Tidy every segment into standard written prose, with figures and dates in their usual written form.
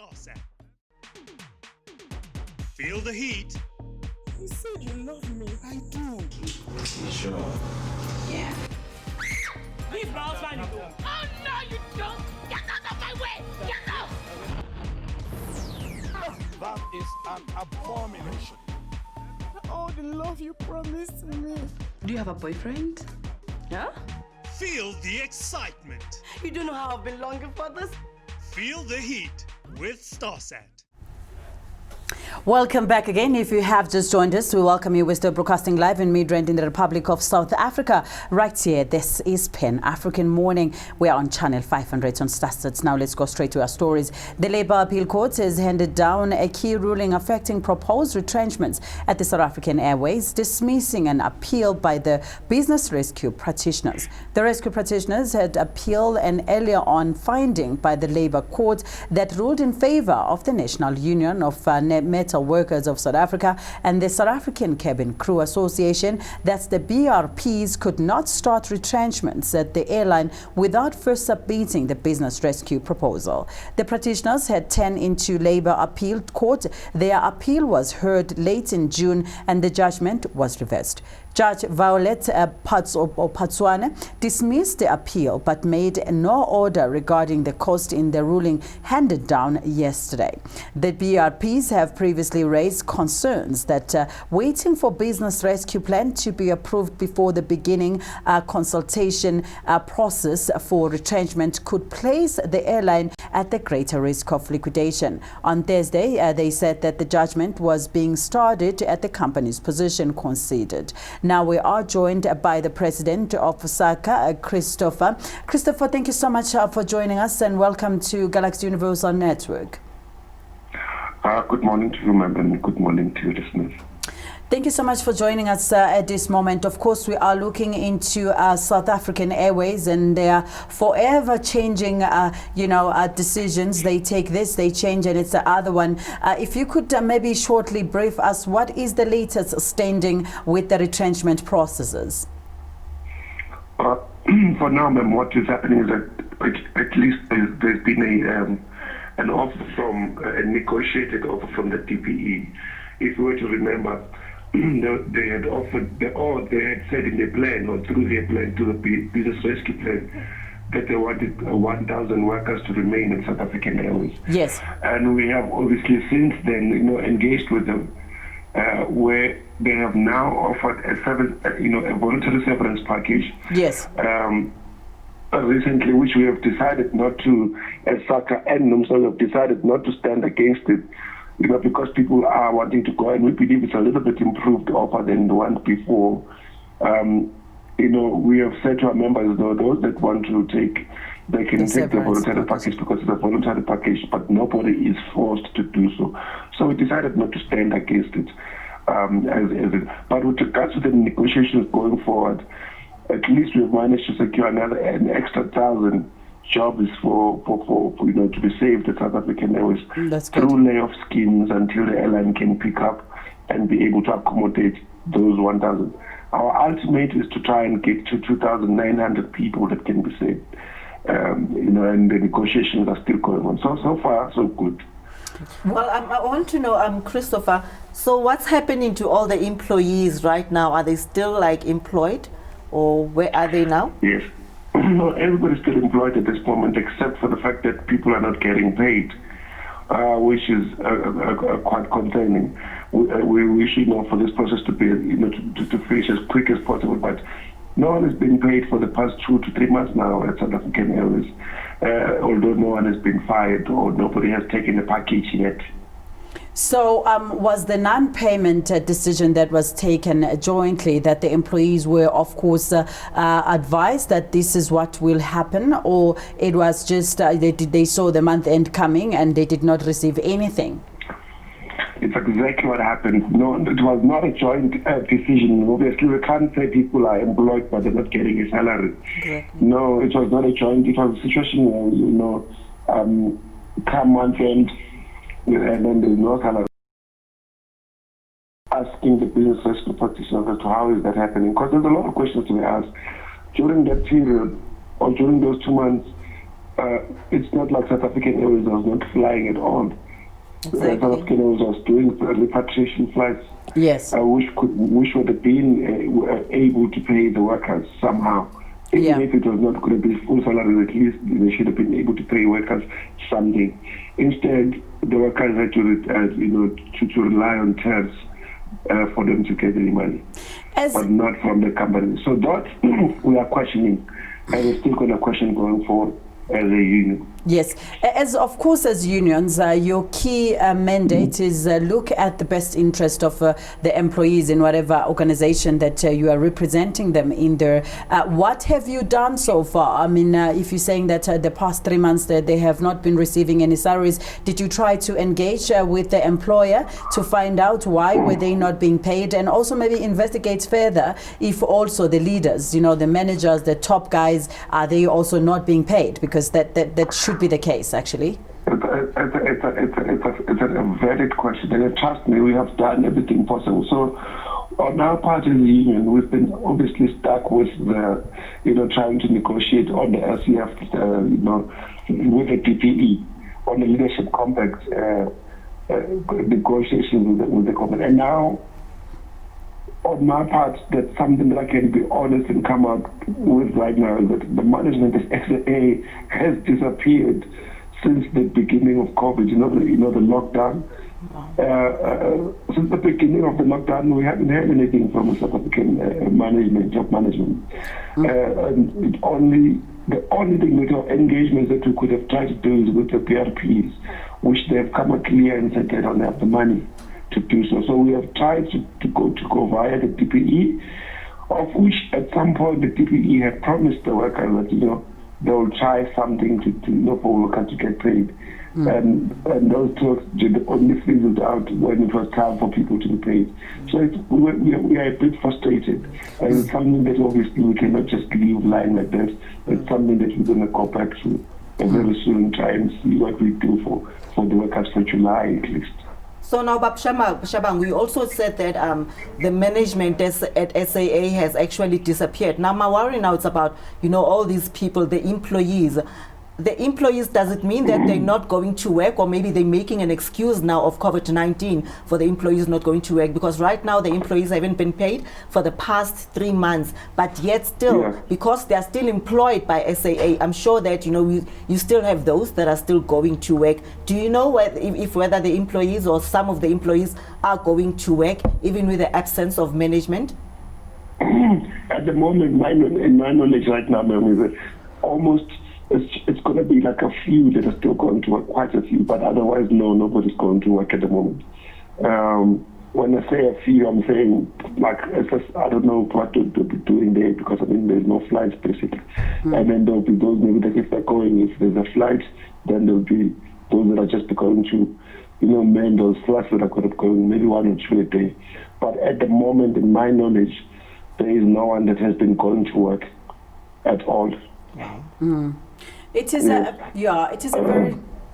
Starset. Feel the heat. You said you love me. I do. You sure? Yeah. Leave my house and go. Oh no, you don't! Get out of my way! Get out! That is an abomination. Oh, the love you promised me. Do you have a boyfriend? Yeah? Feel the excitement. You don't know how I've been longing for this. Feel the heat with Starset. Welcome back again. If you have just joined us, we welcome you. We're still broadcasting live in Midrand in the Republic of South Africa. Right here, this is Pan African Morning. We are on channel 500 on Starset. Now let's go straight to our stories. The Labour Appeal Court has handed down a key ruling affecting proposed retrenchments at the South African Airways, dismissing an appeal by the business rescue practitioners. The rescue practitioners had appealed an earlier on finding by the Labour Court that ruled in favour of the National Union of Metal Workers of South Africa and the South African Cabin Crew Association that the BRPs could not start retrenchments at the airline without first submitting the business rescue proposal. The practitioners had turned into Labour Appeal Court. Their appeal was heard late in June and the judgment was reversed. Judge Violet Patswane dismissed the appeal but made no order regarding the cost in the ruling handed down yesterday. The BRPs have previously raised concerns that waiting for business rescue plan to be approved before the beginning consultation process for retrenchment could place the airline at the greater risk of liquidation. On Thursday, they said that the judgment was being started at the company's position conceded. Now we are joined by the president of Sacca, Christopher. Christopher, thank you so much for joining us and welcome to Galaxy Universal Network. Good morning to you, ma'am, and good morning to your listeners. Thank you so much for joining us at this moment. Of course, we are looking into South African Airways and their forever changing, decisions. They take this, they change, and it's the other one. If you could maybe shortly brief us, what is the latest standing with the retrenchment processes? For now, ma'am, what is happening is that at least there's been an offer from a negotiated offer from the DPE. If you were to remember, they had offered, they had said in their plan or through their plan to the business rescue plan that they wanted 1,000 workers to remain in South African Airways. Yes. And we have obviously since then, engaged with them, where they have now offered a voluntary severance package. Yes. Recently, which we have decided not to, as Sacca and themselves have decided not to stand against it. Because people are wanting to go, and we believe it's a little bit improved offer than the one before. We have said to our members, those that want to take, they can take the voluntary package because it's a voluntary package, but nobody is forced to do so. So we decided not to stand against it. But with regards to the negotiations going forward, at least we've managed to secure an extra 1,000 jobs for to be saved at South African Airways through layoff schemes until the airline can pick up and be able to accommodate those 1,000. Our ultimate is to try and get to 2,900 people that can be saved. And the negotiations are still going on. So far, so good. Well, I want to know, Christopher, so what's happening to all the employees right now? Are they still employed, or where are they now? Yes. No, everybody's still employed at this moment, except for the fact that people are not getting paid, which is quite concerning. We wish for this process to be, to finish as quick as possible. But no one has been paid for the past 2 to 3 months now at South African Airways, although no one has been fired or nobody has taken a package yet. So was the non-payment decision that was taken jointly that the employees were, of course, advised that this is what will happen, or it was just they saw the month end coming and they did not receive anything? It's exactly what happened. No, it was not a joint decision. Obviously, we can't say people are employed but they're not getting a salary. Exactly. No, it was not a joint. It was a situation where, come month end, and then there's no salary. Asking the business rescue practitioners as to how is that happening, because there's a lot of questions to be asked. During that period, or during those 2 months, it's not like South African Airways was not flying at all. Exactly. South African Airways was doing repatriation flights, Yes. which would have been able to pay the workers somehow. Even if it was not going to be full salary, at least they should have been able to pay workers something. Instead, the workers had to rely on TERS for them to get any money, but not from the company. So that we are questioning, and we're still going to question going forward as a union. Yes, of course, as unions, your key mandate is look at the best interest of the employees in whatever organization that you are representing them in there. What have you done so far? I mean, if you're saying that the past 3 months that they have not been receiving any salaries, did you try to engage with the employer to find out why were they not being paid, and also maybe investigate further if also the leaders, the managers, the top guys, are they also not being paid? Because that should be the case, actually. It's a valid question, and trust me, we have done everything possible. So on our part as a union, we've been obviously stuck with the, trying to negotiate on the LCF, with the DPE, on the leadership compact negotiations with the company. And now, on my part, that's something that I can be honest and come out with right now, is that the management of SAA has disappeared since the beginning of COVID. The lockdown. Since the beginning of the lockdown, we haven't heard anything from the South African management, top management. And the only thing with our engagement that we could have tried to do is with the PRPs, which they have come out clear and said they don't have the money to do so. So we have tried to go via the DPE, of which at some point the DPE had promised the workers that they will try something for workers to get paid. And those talks only fizzled out when it was time for people to be paid. So we are a bit frustrated, and it's something that obviously we cannot just leave lying like that. It's something that we're going to go back to very soon, try and see what we do for the workers for July at least. So now, Shabangu, we also said that the management at SAA has actually disappeared. Now, my worry now is about, all these people, the employees. The employees, does it mean that they're not going to work, or maybe they're making an excuse now of COVID-19 for the employees not going to work? Because right now the employees haven't been paid for the past 3 months, but yet still, because they're still employed by SAA, I'm sure that, you still have those that are still going to work. Do you know whether the employees or some of the employees are going to work, even with the absence of management? At the moment, in my knowledge right now, ma'am, is that almost it's going to be like a few that are still going to work, quite a few, but otherwise, no, nobody's going to work at the moment. When I say a few, I'm saying, I don't know what to be doing there, because, there's no flights, basically. And then there'll be those, maybe that if they're going, if there's a flight, then there'll be those that are just going to, man those flights that are going, maybe 1 or 2 a day. But at the moment, in my knowledge, there is no one that has been going to work at all. It is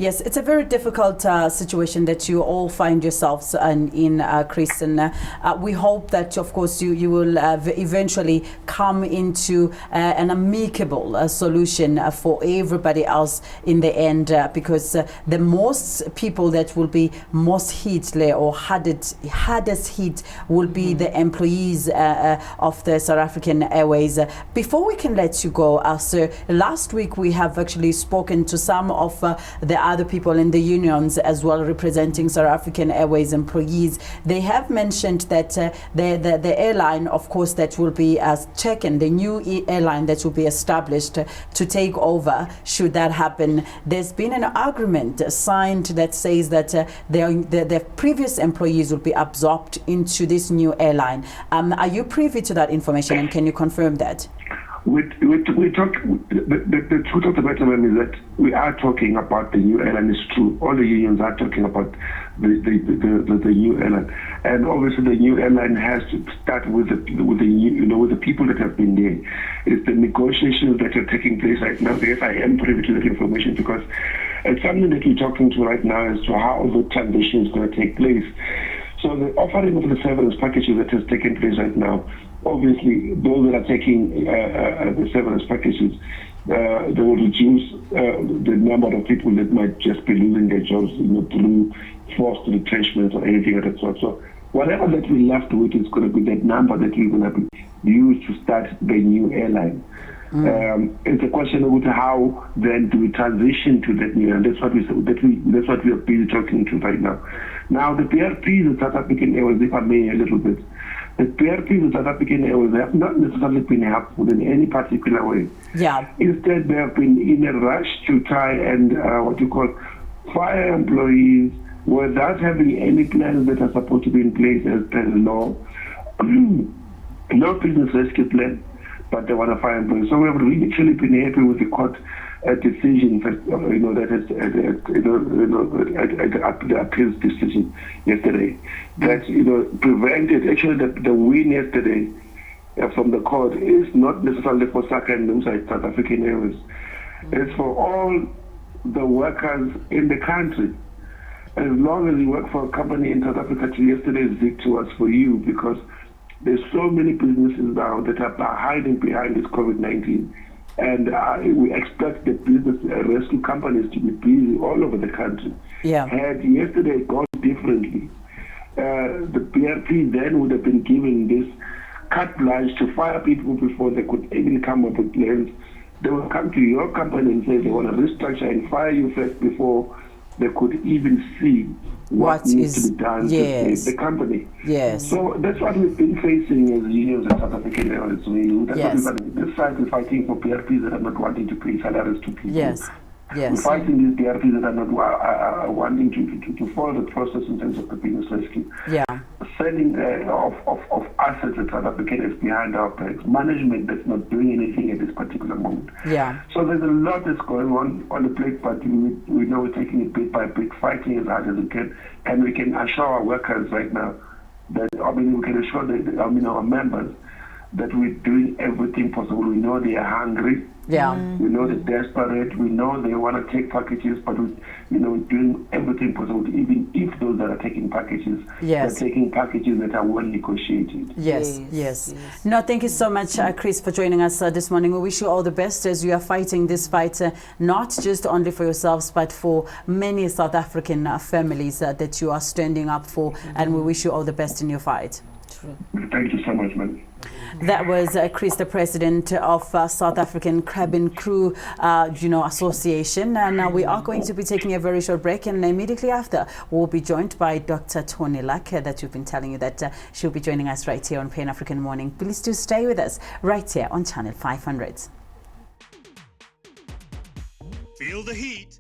it's a very difficult situation that you all find yourselves in, Chris, and we hope that, of course, you will eventually come into an amicable solution for everybody else in the end, because the most people that will be most hit or hardest hit will be the employees of the South African Airways. Before we can let you go, sir, last week we have actually spoken to some of the other people in the unions as well, representing South African Airways employees. They have mentioned that the airline, of course, that will be taken, the new airline that will be established to take over, should that happen. There's been an agreement signed that says that the previous employees will be absorbed into this new airline. Are you privy to that information, and can you confirm that? We talk. The truth of the matter is that we are talking about the new airline. It's true. All the unions are talking about the new airline, and obviously the new airline has to start with the with the people that have been there. It's the negotiations that are taking place right now. Yes, I am privy to that information, because it's something that we're talking to right now as to how the transition is going to take place. So the offering of the severance packages that has taken place right now, obviously those that are taking the severance packages, they will reduce the number of people that might just be losing their jobs, through forced retrenchments or anything of that sort. So whatever that we're left with is going to be that number that we're going to be used to start the new airline. It's a question of how then do we transition to that new, and that's what we are busy talking to right now. Now the PRPs of South African Airways, if I may a little bit, the PRPs of South African Airways have not necessarily been helpful in any particular way. Yeah. Instead, they have been in a rush to try and fire employees without having any plans that are supposed to be in place as per the law. No business rescue plan, but they want to fire employees. So we have really actually been happy with the court decision that the appeals decision yesterday that prevented actually the win yesterday from the court is not necessarily for Sacca and South African Airways. It's for all the workers in the country. As long as you work for a company in South Africa, yesterday's victory was for you, because there's so many businesses now that are hiding behind this COVID-19. And we expect the business rescue companies to be busy all over the country. Yeah. Had yesterday gone differently, the PRP then would have been given this carte blanche to fire people before they could even come up with plans. They will come to your company and say they want to restructure and fire you first before they could even see what needs to be done to save the company. Yes. So that's what we've been facing as unions in South African Airways. This side is fighting for PRPs that are not wanting to pay salaries to people. Yes. Yes. We're fighting these PRPs that are not wanting to follow the process in terms of the business rescue. Yeah. Selling of assets that South African is behind our backs. Management that's not doing anything at this particular moment. Yeah. So there's a lot that's going on the plate, but we know we're taking it bit by bit, fighting as hard as we can, and we can assure our workers right now that we can assure our members that we're doing everything possible. We know they are hungry. Yeah. We know they're desperate. We know they want to take packages, but we're doing everything possible. Even if those that are taking packages, they're taking packages that are well negotiated. Yes. No, thank you so much, Chris, for joining us this morning. We wish you all the best as you are fighting this fight, not just only for yourselves, but for many South African families that you are standing up for. And we wish you all the best in your fight. Thank you so much, man. That was Chris, the president of South African Cabin Crew Association. And we are going to be taking a very short break, and immediately after we'll be joined by Dr. Tony Luck, that we've been telling you that she'll be joining us right here on Pan African Morning. Please do stay with us right here on Channel 500. Feel the heat